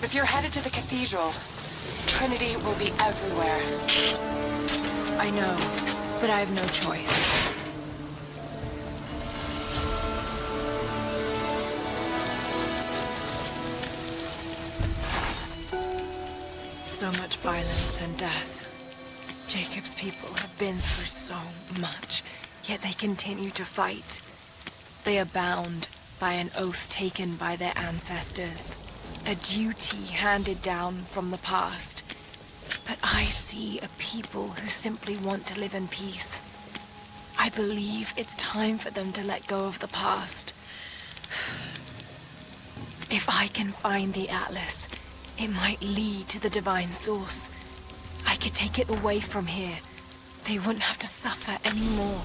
If you're headed to the cathedral, Trinity will be everywhere. I know, but I have no choice. So much violence and death. Jacob's people have been through so much, yet they continue to fight. They are bound by an oath taken by their ancestors, a duty handed down from the past. But I see a people who simply want to live in peace. I believe it's time for them to let go of the past. If I can find the Atlas, it might lead to the divine source. I could take it away from here. They wouldn't have to suffer anymore.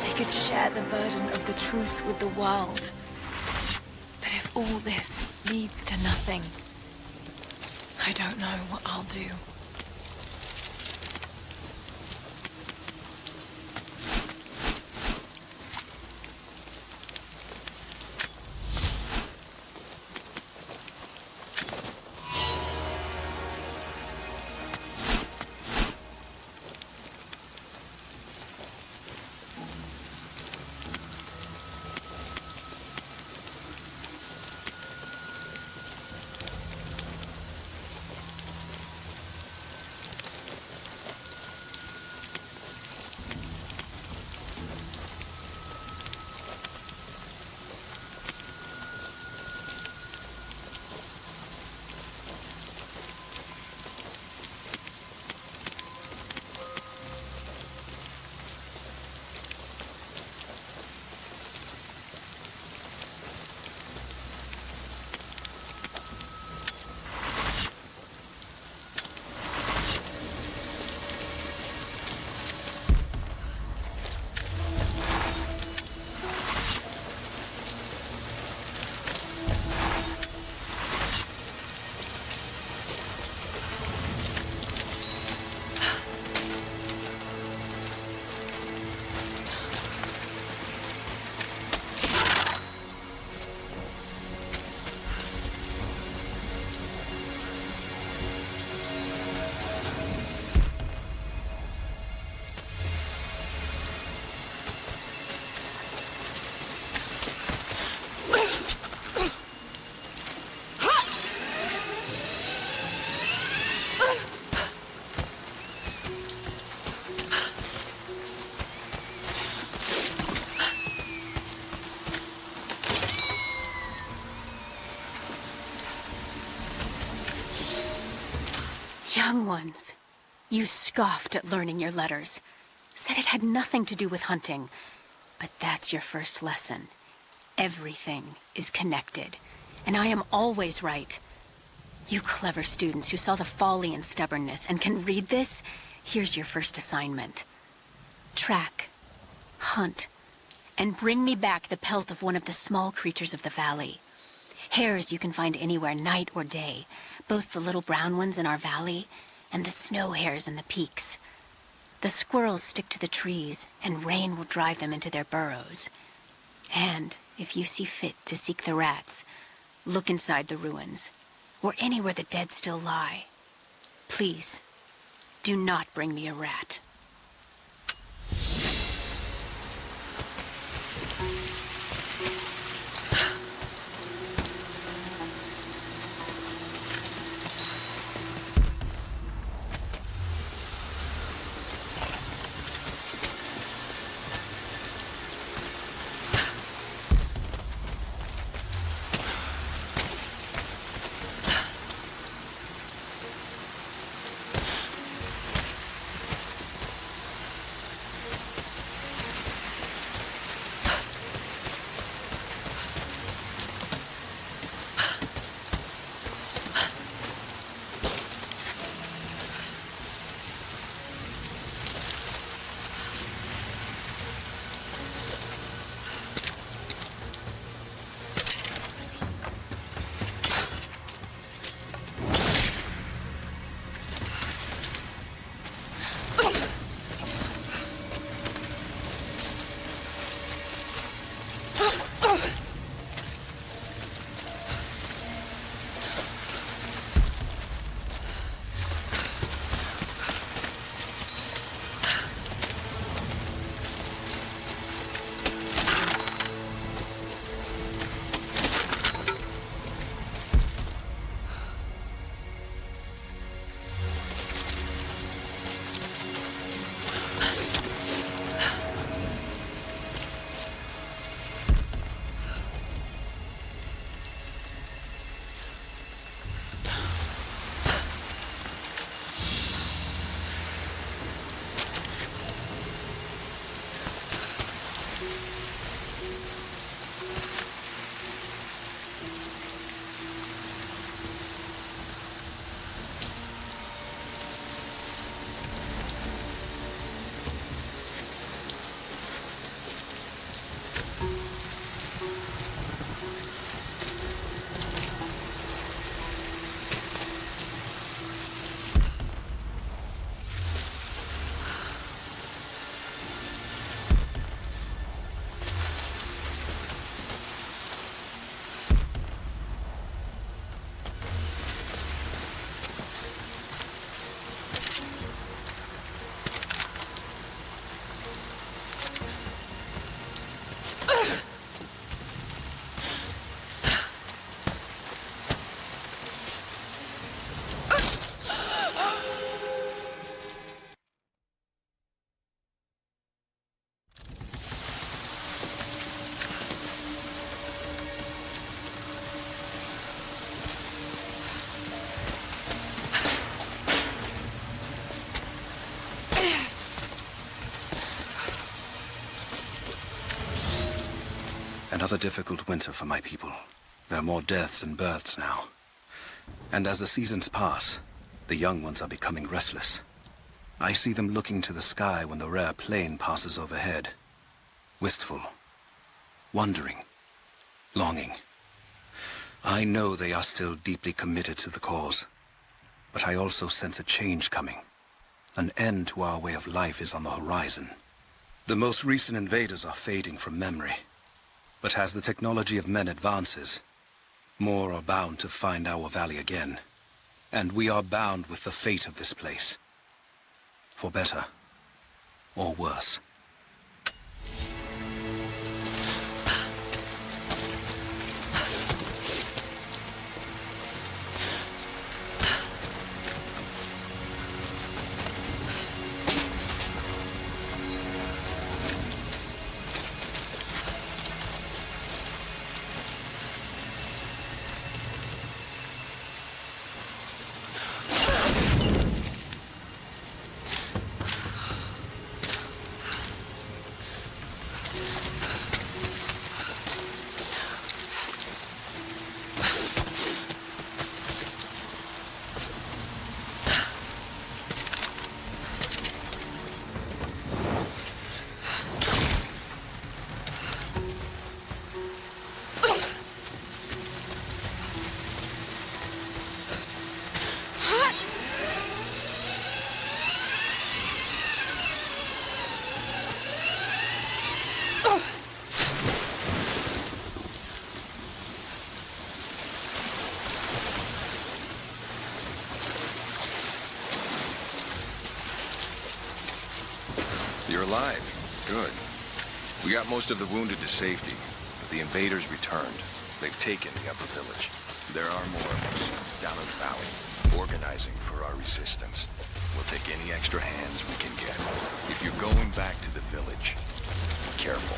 They could share the burden of the truth with the world. But if all this leads to nothing, I don't know what I'll do. Young ones, you scoffed at learning your letters, said it had nothing to do with hunting. But that's your first lesson. Everything is connected, and I am always right. You clever students who saw the folly and stubbornness and can read this, here's your first assignment. Track, hunt, and bring me back the pelt of one of the small creatures of the valley. Hares you can find anywhere, night or day, both the little brown ones in our valley and the snow hares in the peaks. The squirrels stick to the trees, and rain will drive them into their burrows. And if you see fit to seek the rats, look inside the ruins, or anywhere the dead still lie. Please, do not bring me a rat. Another difficult winter for my people. There are more deaths than births now. And as the seasons pass, the young ones are becoming restless. I see them looking to the sky when the rare plane passes overhead. Wistful. Wondering. Longing. I know they are still deeply committed to the cause. But I also sense a change coming. An end to our way of life is on the horizon. The most recent invaders are fading from memory. But as the technology of men advances, more are bound to find our valley again. And we are bound with the fate of this place. For better or worse. You're alive. Good. We got most of the wounded to safety, but the invaders returned. They've taken the upper village. There are more of us down in the valley, organizing for our resistance. We'll take any extra hands we can get. If you're going back to the village, be careful.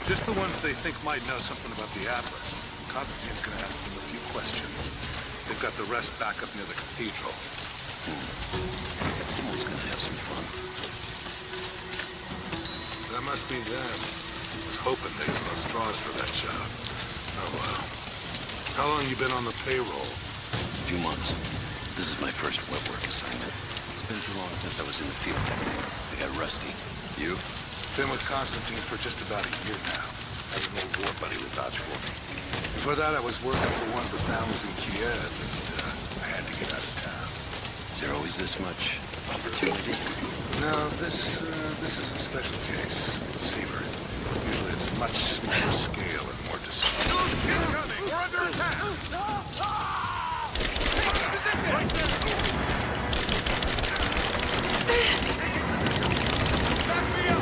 Just the ones they think might know something about the Atlas. Constantine's gonna ask them a few questions. They've got the rest back up near the cathedral. Someone's gonna have some fun. That must be them. I was hoping they'd draw straws for that job. Oh well. How long you been on the payroll? A few months. This is my first web work assignment. It's been too long since I was in the field. I got rusty. You? Been with Constantine for just about a year now. I have an old war buddy who vouched for me. Before that, I was working for one of the families in Kitezh, and I had to get out of town. Is there always this much opportunity? No, this is a special case. Savor it. Usually it's a much smaller scale and more discreet. Incoming! We're under attack! Right there! Back me up!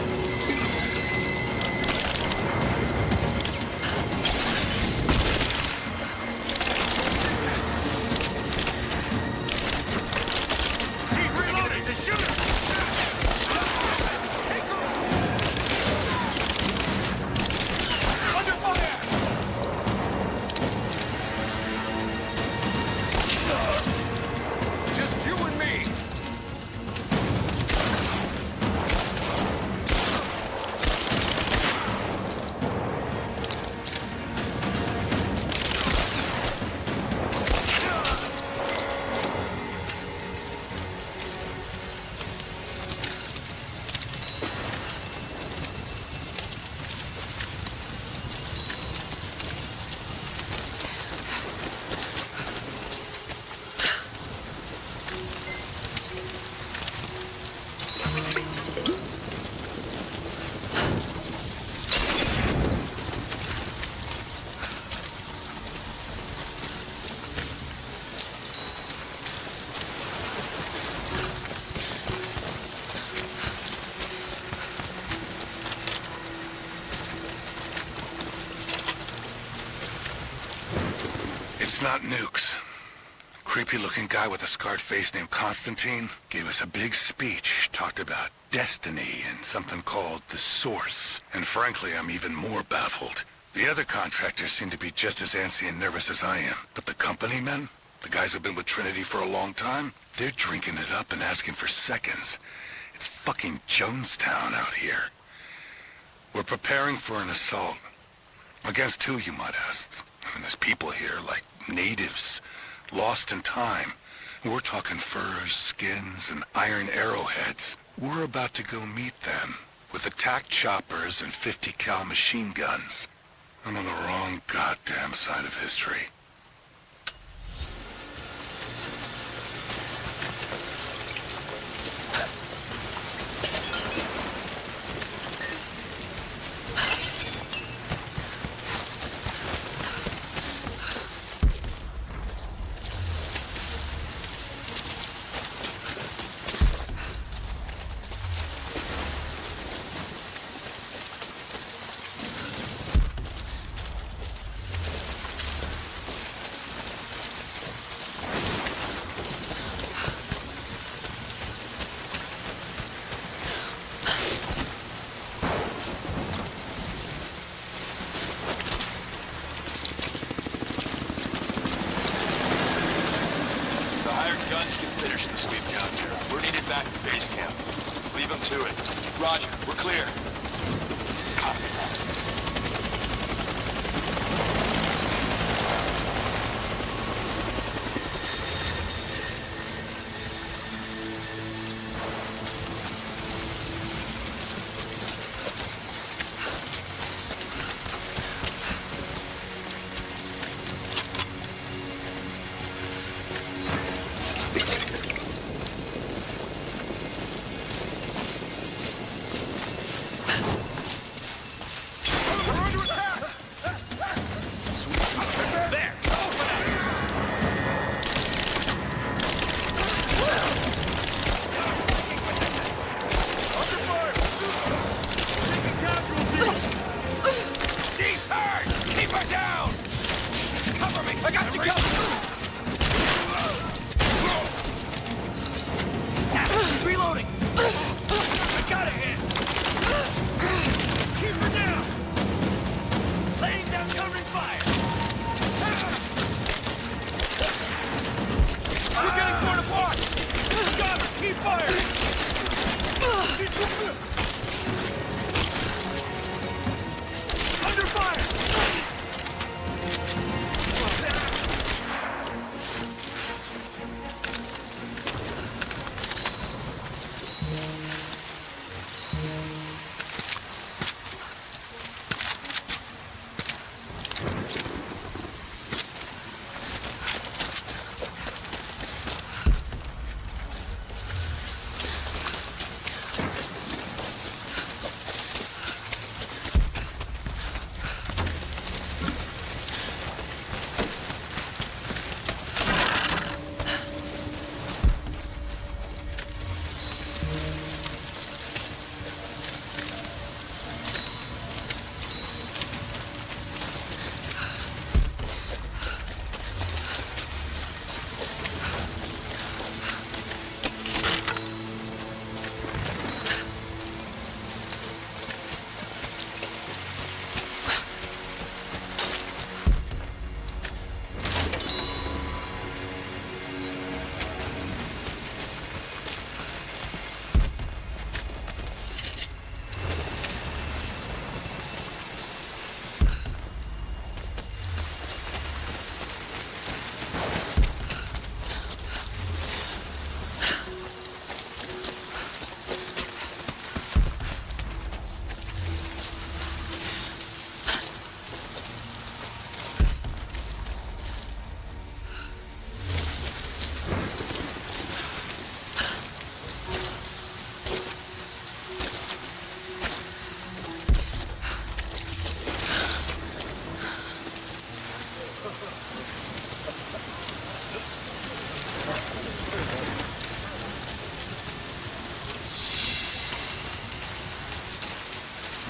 It's not nukes. Creepy-looking guy with a scarred face named Constantine gave us a big speech, talked about destiny and something called the Source. And frankly, I'm even more baffled. The other contractors seem to be just as antsy and nervous as I am. But the company men, the guys who've been with Trinity for a long time, they're drinking it up and asking for seconds. It's fucking Jonestown out here. We're preparing for an assault. Against who, you might ask? I mean, there's people here, like natives, lost in time. We're talking furs, skins, and iron arrowheads. We're about to go meet them with attack choppers and 50 cal machine guns. I'm on the wrong goddamn side of history. Roger, we're clear. Copy that.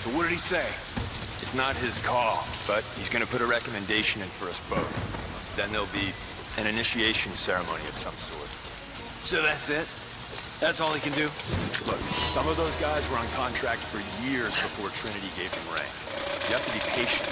So what did he say? It's not his call, but he's gonna put a recommendation in for us both. Then there'll be an initiation ceremony of some sort. So that's it? That's all he can do? Look, some of those guys were on contract for years before Trinity gave them rank. You have to be patient.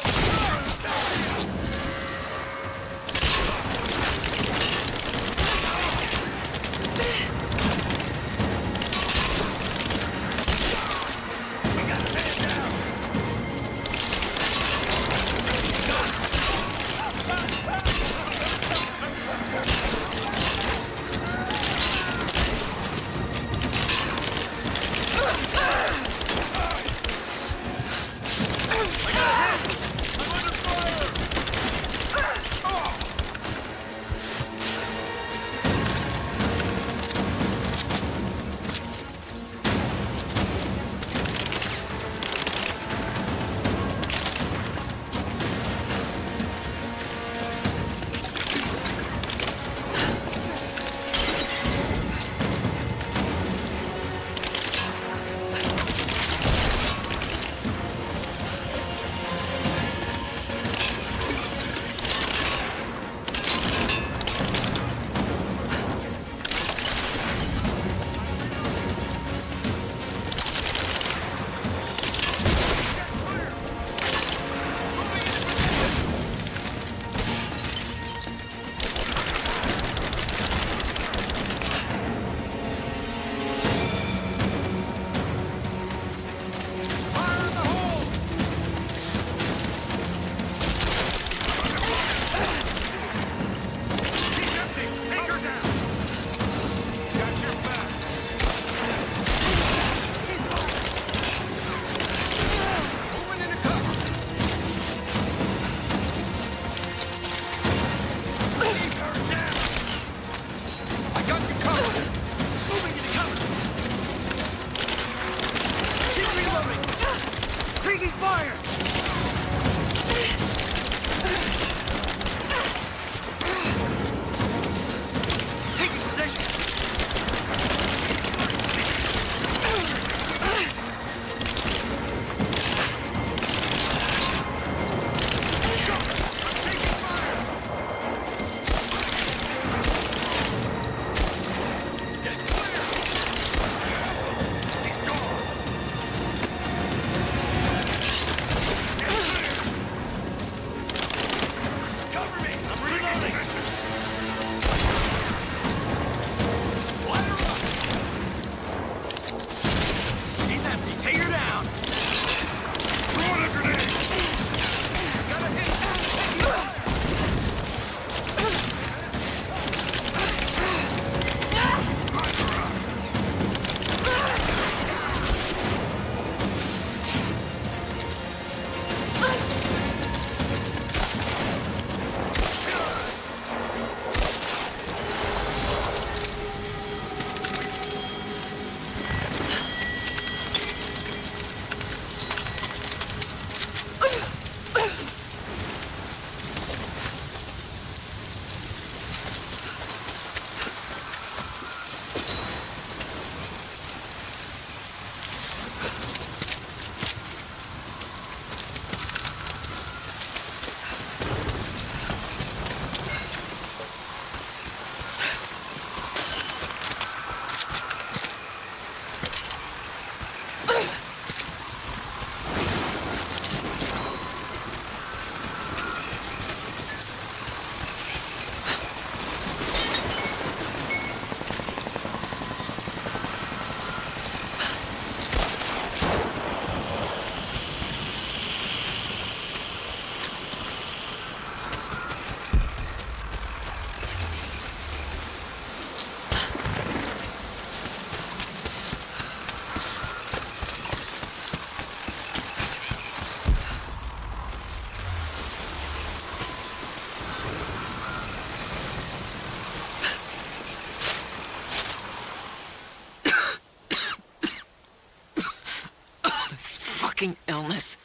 Illness.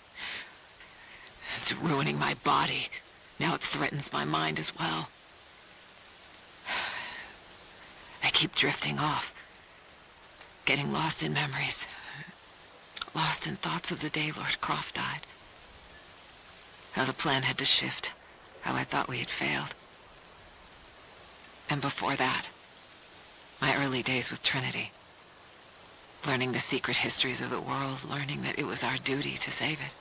It's ruining my body. Now it threatens my mind as well. I keep drifting off, getting lost in memories, lost in thoughts of the day Lord Croft died. How the plan had to shift, how I thought we had failed. And before that, my early days with Trinity. Learning the secret histories of the world, learning that it was our duty to save it.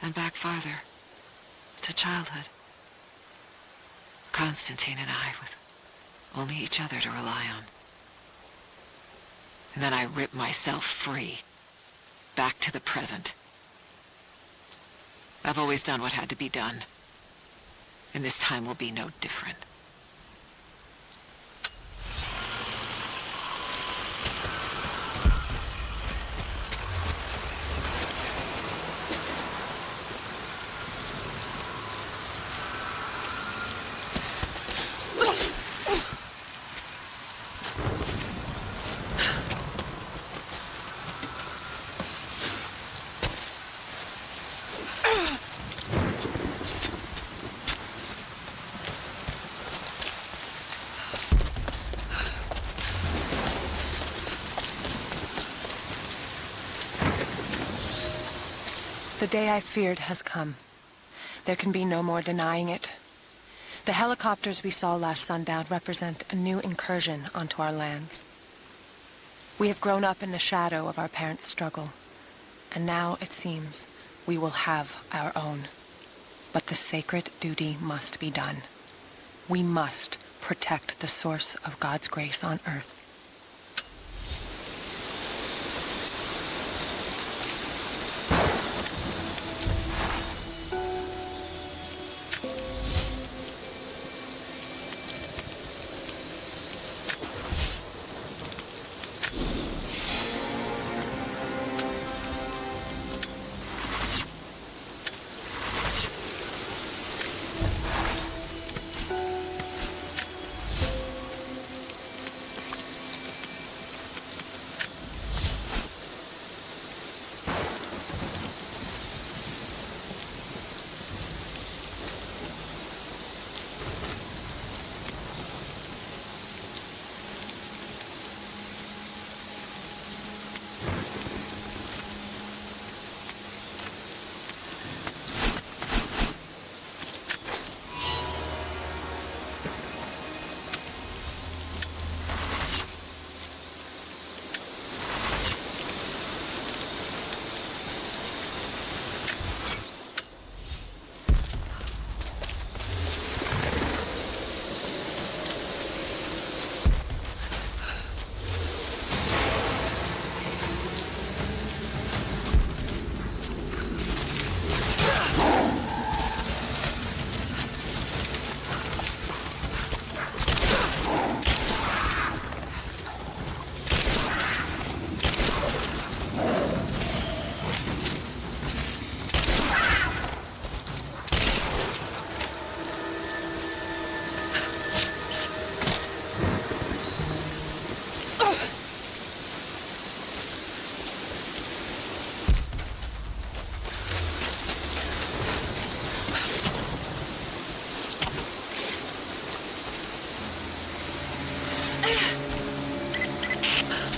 And back farther, to childhood. Constantine and I, with only each other to rely on. And then I ripped myself free, back to the present. I've always done what had to be done, and this time will be no different. The day I feared has come. There can be no more denying it. The helicopters we saw last sundown represent a new incursion onto our lands. We have grown up in the shadow of our parents' struggle, and now, it seems, we will have our own. But the sacred duty must be done. We must protect the source of God's grace on Earth.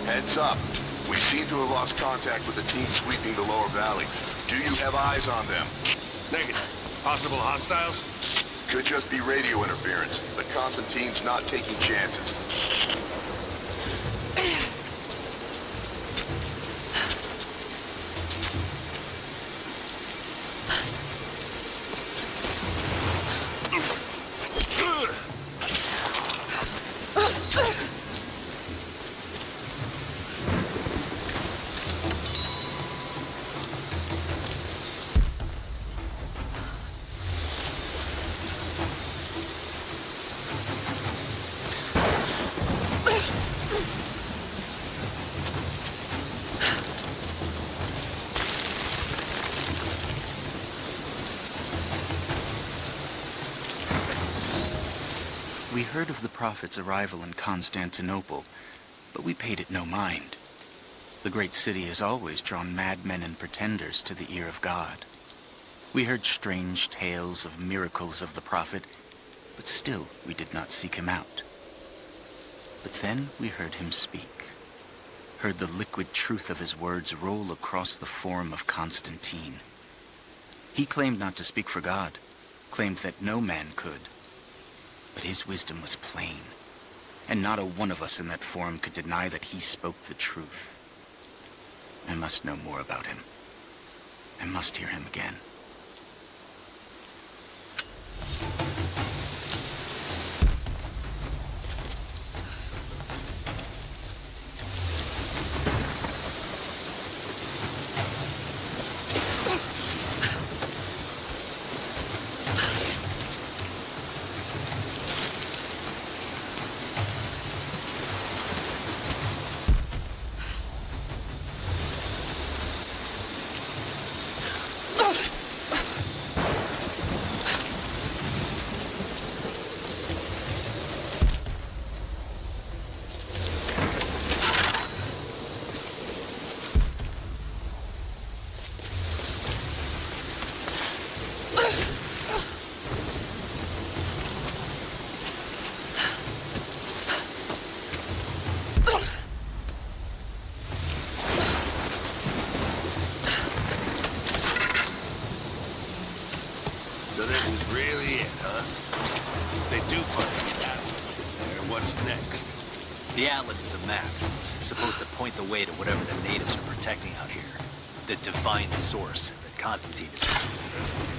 Heads up. We seem to have lost contact with the team sweeping the lower valley. Do you have eyes on them? Negative. Possible hostiles? Could just be radio interference, but Constantine's not taking chances. We heard of the Prophet's arrival in Constantinople, but we paid it no mind. The great city has always drawn madmen and pretenders to the ear of God. We heard strange tales of miracles of the Prophet, but still we did not seek him out. But then we heard him speak, heard the liquid truth of his words roll across the form of Constantine. He claimed not to speak for God, claimed that no man could. But his wisdom was plain, and not a one of us in that forum could deny that he spoke the truth. I must know more about him. I must hear him again. So this is really it, huh? If they do find the Atlas in there, what's next? The Atlas is a map. It's supposed to point the way to whatever the natives are protecting out here. The divine source that Constantine is after.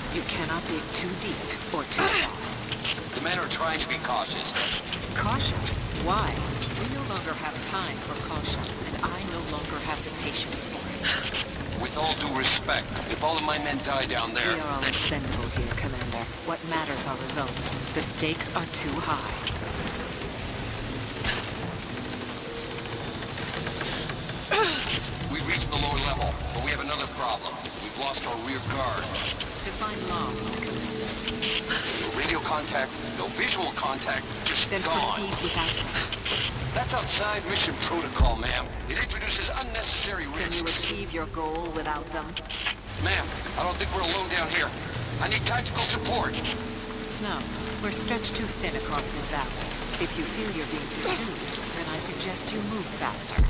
You cannot dig too deep or too fast. The men are trying to be cautious. Cautious? Why? We no longer have time for caution, and I no longer have the patience for it. With all due respect, if all of my men die down there... We are all expendable here, Commander. What matters are results. The stakes are too high. We've reached the lower level, but we have another problem. We've lost our rear guard. Define lost, Commander. No radio contact, no visual contact, just Then gone. proceed without them. That's outside mission protocol, ma'am. It introduces unnecessary risks. Can you achieve your goal without them? Ma'am, I don't think we're alone down here. I need tactical support. No. We're stretched too thin across this valley. If you feel you're being pursued, then I suggest you move faster.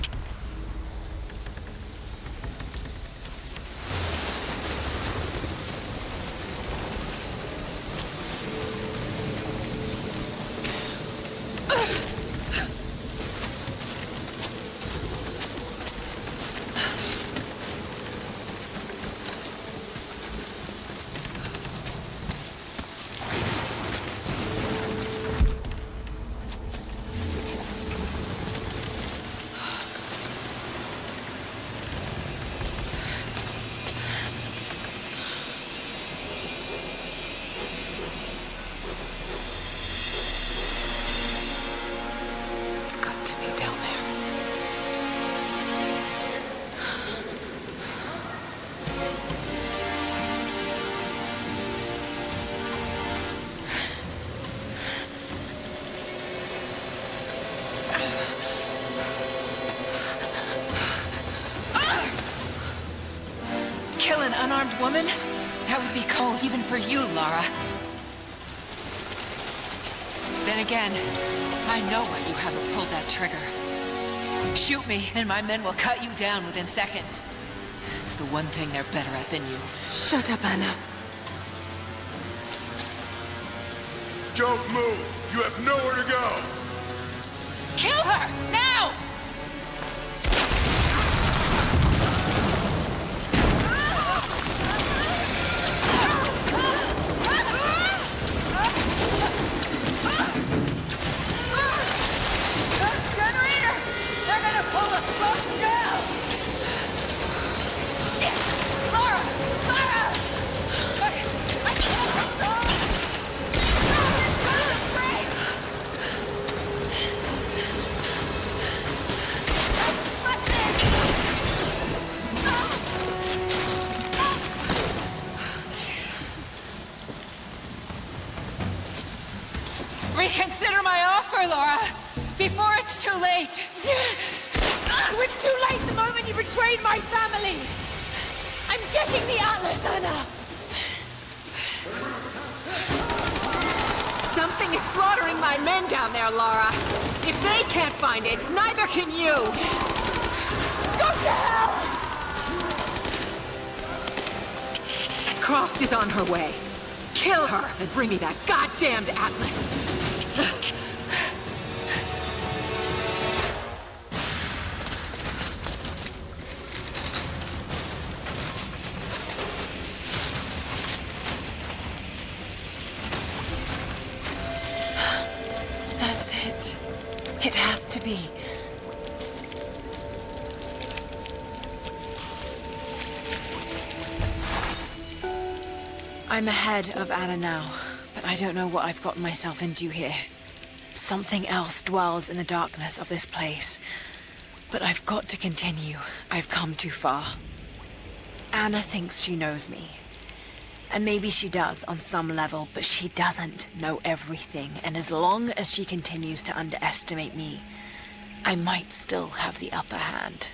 unarmed woman? That would be cold even for you, Lara. Then again, I know why you haven't pulled that trigger. Shoot me, and my men will cut you down within seconds. It's the one thing they're better at than you. Shut up, Anna. Don't move! You have nowhere to go! Kill her! Now! Those generators! They're gonna pull us both down! Shit! Lara! Lara! I can't hold on! It's gonna break! Reconsider my offer, Lara, before it's too late. It was too late the moment you betrayed my family. I'm getting the Atlas, Anna. Something is slaughtering my men down there, Lara. If they can't find it, neither can you. Go to hell! Croft is on her way. Kill her and bring me that goddamned Atlas. That's it. It has to be. I'm ahead of Anna now, but I don't know what I've gotten myself into here. Something else dwells in the darkness of this place. But I've got to continue. I've come too far. Anna thinks she knows me. And maybe she does on some level, but she doesn't know everything. And as long as she continues to underestimate me, I might still have the upper hand.